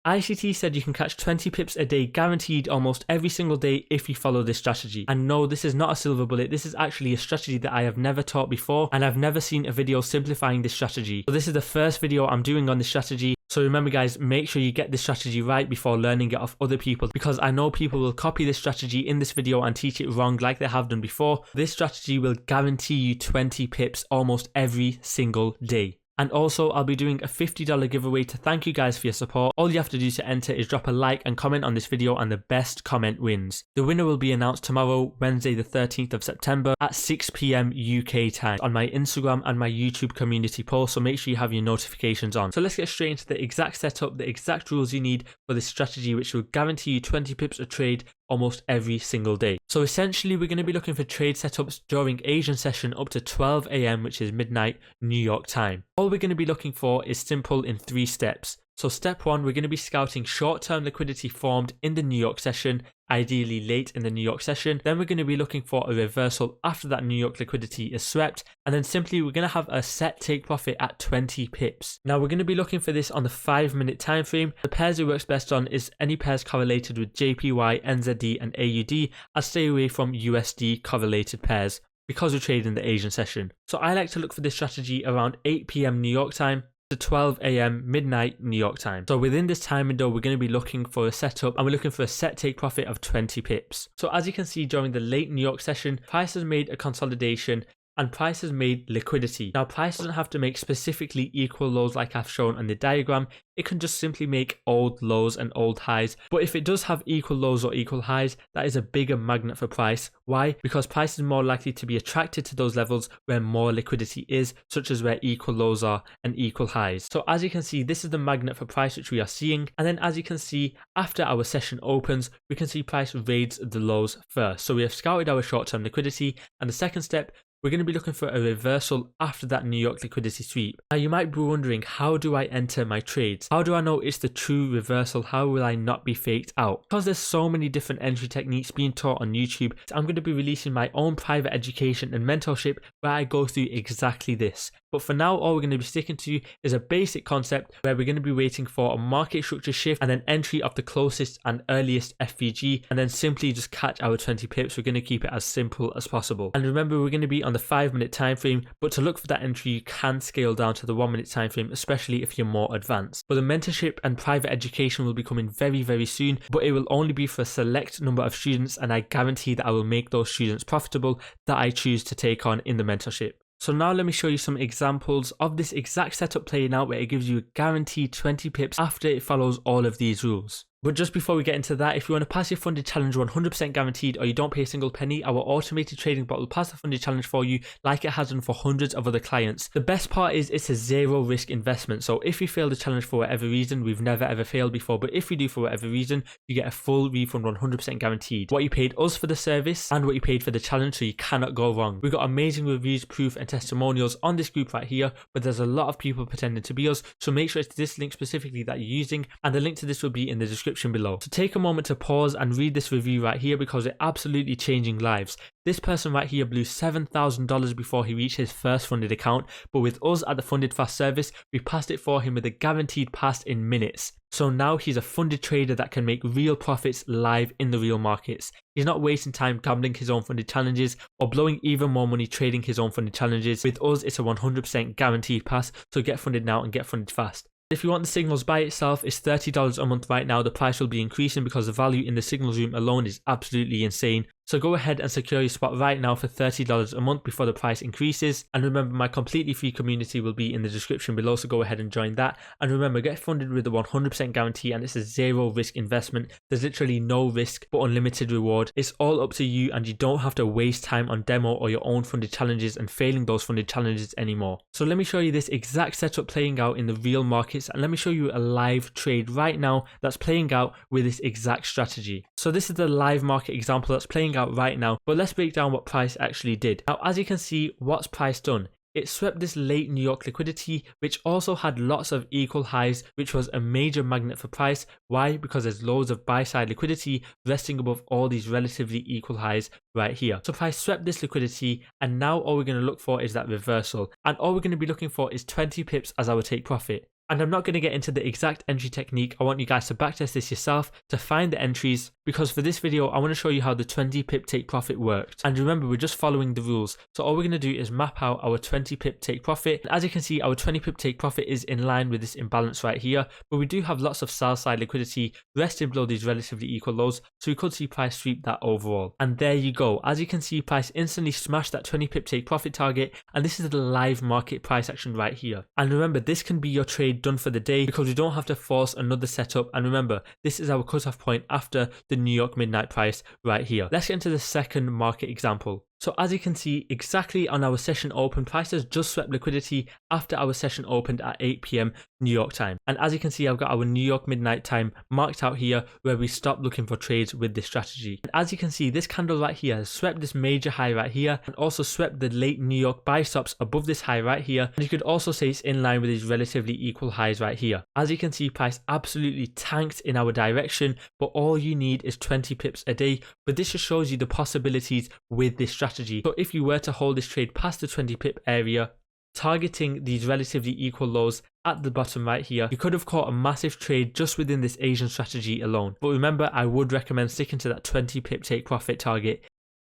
ICT said you can catch 20 pips a day guaranteed almost every single day if you follow this strategy. And no, this is not a silver bullet. This is actually a strategy that I have never taught before, and I've never seen a video simplifying this strategy. So this is the first video I'm doing on this strategy. So remember guys, make sure you get this strategy right before learning it off other people, because I know people will copy this strategy in this video and teach it wrong like they have done before. This strategy will guarantee you 20 pips almost every single day. And also, I'll be doing a $50 giveaway to thank you guys for your support. All you have to do to enter is drop a like and comment on this video, and the best comment wins. The winner will be announced tomorrow, Wednesday the 13th of September at 6 PM UK time on my Instagram and my YouTube community post, so make sure you have your notifications on. So let's get straight into the exact setup, the exact rules you need for this strategy, which will guarantee you 20 pips a trade almost every single day. So essentially, we're going to be looking for trade setups during Asian session up to 12 AM, which is midnight New York time. All we're going to be looking for is simple in 3 steps. So step 1, we're going to be scouting short-term liquidity formed in the New York session, ideally late in the New York session. Then we're going to be looking for a reversal after that New York liquidity is swept. And then simply we're going to have a set take profit at 20 pips. Now we're going to be looking for this on the 5-minute time frame. The pairs it works best on is any pairs correlated with JPY, NZD and AUD. I'll stay away from USD correlated pairs because we're trading the Asian session. So I like to look for this strategy around 8 PM New York time to 12 AM midnight New York time. So within this time window, we're going to be looking for a setup, and we're looking for a set take profit of 20 pips. So as you can see, during the late New York session, price has made a consolidation and price has made liquidity. Now price doesn't have to make specifically equal lows like I've shown on the diagram. It can just simply make old lows and old highs. But if it does have equal lows or equal highs, that is a bigger magnet for price. Why? Because price is more likely to be attracted to those levels where more liquidity is, such as where equal lows are and equal highs. So as you can see, this is the magnet for price which we are seeing. And then as you can see, after our session opens, we can see price raids the lows first. So we have scouted our short-term liquidity, and the second step, we're going to be looking for a reversal after that New York liquidity sweep. Now you might be wondering, how do I enter my trades? How do I know it's the true reversal? How will I not be faked out? Because there's so many different entry techniques being taught on YouTube, I'm going to be releasing my own private education and mentorship where I go through exactly this. But for now, all we're going to be sticking to is a basic concept where we're going to be waiting for a market structure shift and an entry of the closest and earliest FVG, and then simply just catch our 20 pips. We're going to keep it as simple as possible. And remember, we're going to be on the 5-minute time frame, but to look for that entry, you can scale down to the 1-minute time frame, especially if you're more advanced. But the mentorship and private education will be coming very, very soon, but it will only be for a select number of students, and I guarantee that I will make those students profitable that I choose to take on in the mentorship. So now let me show you some examples of this exact setup playing out where it gives you a guaranteed 20 pips after it follows all of these rules. But just before we get into that, if you want to pass your funded challenge 100% guaranteed, or you don't pay a single penny, our automated trading bot will pass the funded challenge for you like it has done for hundreds of other clients. The best part is it's a zero risk investment. So if you fail the challenge for whatever reason, we've never ever failed before, but if you do for whatever reason, you get a full refund 100% guaranteed. What you paid us for the service and what you paid for the challenge, so you cannot go wrong. We've got amazing reviews, proof and testimonials on this group right here, but there's a lot of people pretending to be us. So make sure it's this link specifically that you're using, and the link to this will be in the description below. So take a moment to pause and read this review right here, because it's absolutely changing lives. This person right here blew $7,000 before he reached his first funded account, but with us at the Funded Fast service, we passed it for him with a guaranteed pass in minutes. So now he's a funded trader that can make real profits live in the real markets. He's not wasting time gambling his own funded challenges or blowing even more money trading his own funded challenges. With us, it's a 100% guaranteed pass, so get funded now and get funded fast. If you want the signals by itself, it's $30 a month right now. The price will be increasing because the value in the signals room alone is absolutely insane. So go ahead and secure your spot right now for $30 a month before the price increases. And remember, my completely free community will be in the description below, so go ahead and join that. And remember, get funded with a 100% guarantee, and it's a zero risk investment. There's literally no risk but unlimited reward. It's all up to you, and you don't have to waste time on demo or your own funded challenges and failing those funded challenges anymore. So let me show you this exact setup playing out in the real markets, and let me show you a live trade right now that's playing out with this exact strategy. So this is the live market example that's playing out right now, but let's break down what price actually did. Now, as you can see, what's price done? It swept this late New York liquidity, which also had lots of equal highs, which was a major magnet for price. Why? Because there's loads of buy side liquidity resting above all these relatively equal highs right here. So price swept this liquidity, and now all we're going to look for is that reversal, and all we're going to be looking for is 20 pips as our take profit. And I'm not going to get into the exact entry technique. I want you guys to backtest this yourself to find the entries, because for this video I want to show you how the 20 pip take profit worked. And remember, we're just following the rules. So all we're going to do is map out our 20 pip take profit. And as you can see, our 20 pip take profit is in line with this imbalance right here, but we do have lots of sell side liquidity resting below these relatively equal lows, so we could see price sweep that overall. And there you go. As you can see, price instantly smashed that 20 pip take profit target, and this is the live market price action right here. And remember, this can be your trade done for the day, because we don't have to force another setup. And remember, this is our cutoff point after the New York midnight price right here. Let's get into the second market example. So as you can see, exactly on our session open, prices just swept liquidity after our session opened at 8 PM New York time. And as you can see, I've got our New York midnight time marked out here where we stopped looking for trades with this strategy. And as you can see, this candle right here has swept this major high right here and also swept the late New York buy stops above this high right here. And you could also say it's in line with these relatively equal highs right here. As you can see, price absolutely tanked in our direction, but all you need is 20 pips a day. But this just shows you the possibilities with this strategy. So if you were to hold this trade past the 20 pip area, targeting these relatively equal lows at the bottom right here, you could have caught a massive trade just within this Asian strategy alone. But remember, I would recommend sticking to that 20 pip take profit target.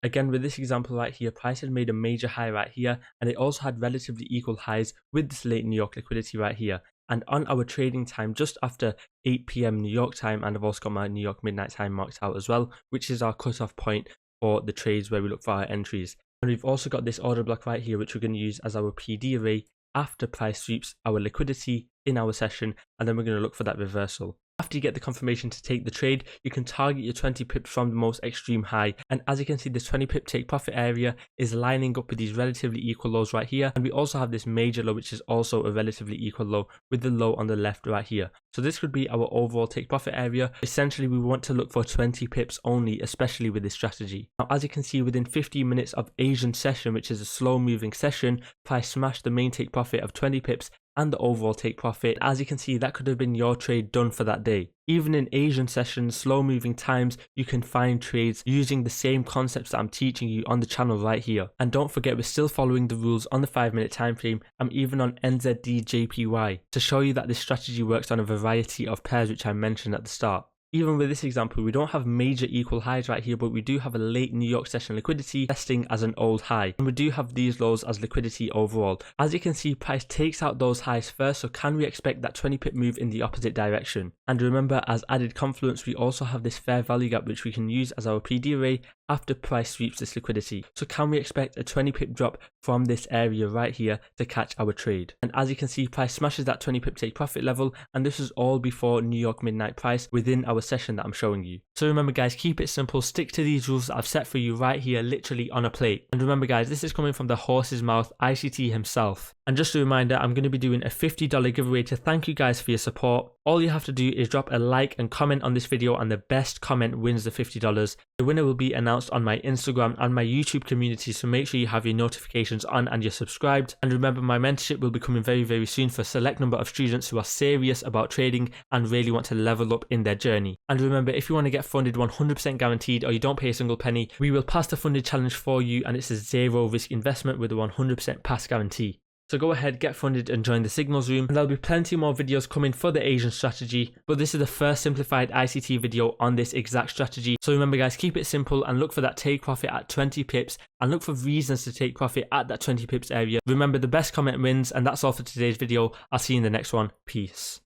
Again, with this example right here, price had made a major high right here, and it also had relatively equal highs with this late New York liquidity right here. And on our trading time, just after 8 PM New York time, and I've also got my New York midnight time marked out as well, which is our cutoff point for the trades where we look for our entries. And we've also got this order block right here, which we're going to use as our PD array after price sweeps our liquidity in our session, and then we're going to look for that reversal. After you get the confirmation to take the trade, you can target your 20 pips from the most extreme high. And as you can see, this 20 pip take profit area is lining up with these relatively equal lows right here. And we also have this major low, which is also a relatively equal low with the low on the left right here. So this could be our overall take profit area. Essentially, we want to look for 20 pips only, especially with this strategy. Now, as you can see, within 15 minutes of Asian session, which is a slow moving session, price smashed the main take profit of 20 pips and the overall take profit. As you can see, that could have been your trade done for that day. Even in Asian sessions, slow moving times, you can find trades using the same concepts that I'm teaching you on the channel right here. And don't forget, we're still following the rules on the 5-minute time frame. I'm even on NZDJPY to show you that this strategy works on a variety of pairs, which I mentioned at the start. Even with this example, we don't have major equal highs right here, but we do have a late New York session liquidity testing as an old high. And we do have these lows as liquidity overall. As you can see, price takes out those highs first, so can we expect that 20 pip move in the opposite direction? And remember, as added confluence, we also have this fair value gap, which we can use as our PD array after price sweeps this liquidity. So can we expect a 20 pip drop from this area right here to catch our trade? And as you can see, price smashes that 20 pip take profit level, and this is all before New York midnight price within our session that I'm showing you. So remember guys, keep it simple, stick to these rules that I've set for you right here, literally on a plate. And remember guys, this is coming from the horse's mouth, ICT himself. And just a reminder, I'm going to be doing a $50 giveaway to thank you guys for your support. All you have to do is drop a like and comment on this video, and the best comment wins the $50. The winner will be announced on my Instagram and my YouTube community, so make sure you have your notifications on and you're subscribed. And remember, my mentorship will be coming very, very soon for a select number of students who are serious about trading and really want to level up in their journey. And remember, if you want to get funded 100% guaranteed, or you don't pay a single penny, we will pass the funded challenge for you, and it's a zero risk investment with a 100% pass guarantee. So go ahead, get funded and join the signals room, and there'll be plenty more videos coming for the Asian strategy, but this is the first simplified ICT video on this exact strategy. So remember guys, keep it simple and look for that take profit at 20 pips, and look for reasons to take profit at that 20 pips area. Remember, the best comment wins, and that's all for today's video. I'll see you in the next one. Peace.